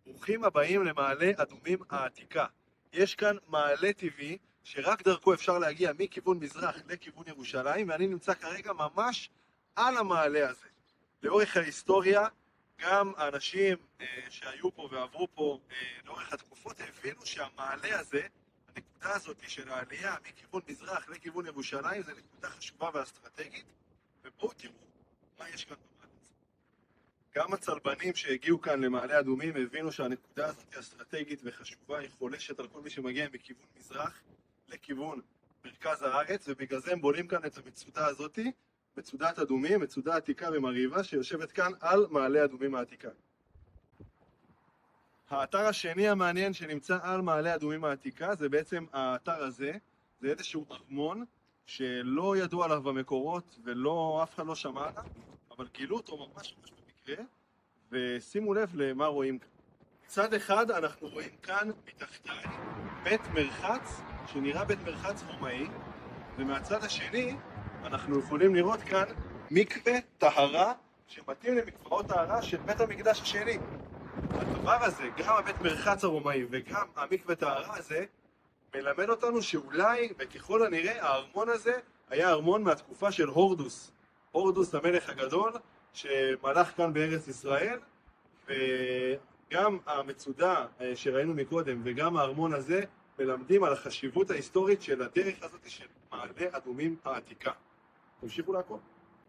ברוכים הבאים למעלה אדומים העתיקה. יש כאן מעלה טבעי שרק דרכו אפשר להגיע מכיוון מזרח לכיוון ירושלים, ואני נמצא כרגע ממש על המעלה הזה. לאורך ההיסטוריה, גם האנשים שהיו פה ועברו פה לאורך התקופות הבינו שהמעלה הזה, הנקודה הזאת של העלייה מכיוון מזרח לכיוון ירושלים, זה נקודה חשובה ואסטרטגית, ובואו תראו מה יש כאן במעלה הזה. גם הצלבנים שהגיעו כאן למעלה אדומים הבינו שהנקודה הזאת היא אסטרטגית וחשובה, היא חולשת על כל מי שמגיע מכיוון מזרח לכיוון מרכז הארץ, ובגלל זה הם בונים כאן את המצודה הזאת, מצודת אדומים, מצודה עתיקה ומרהיבה שיושבת כאן על מעלה אדומים העתיקה. האתר השני המעניין שנמצא על מעלה אדומים העתיקה זה בעצם האתר הזה, זה איזשהו ארמון שלא ידעו עליו במקורות ואף אחד לא שמע עליו, אבל גילו אותו ממש במקרה, ושימו לב למה רואים כאן. מצד אחד אנחנו רואים כאן מתחתיי בית מרחץ שנראה בית מרחץ רומאי, ומהצד השני אנחנו יכולים לראות כאן מקווה טהרה שמתאים למקוואות טהרה של בית המקדש השני. הדבר הזה, גם הבית מרחץ הרומאי וגם המקווה טהרה הזה, מלמד אותנו שאולי וככל הנראה הארמון הזה היה ארמון מהתקופה של הורדוס. הורדוס המלך הגדול שמלך כאן בארץ ישראל, וגם המצודה שראינו מקודם וגם הארמון הזה מלמדים על החשיבות ההיסטורית של הדרך הזאת של מעלה אדומים העתיקה. תמשיכו לעקוב.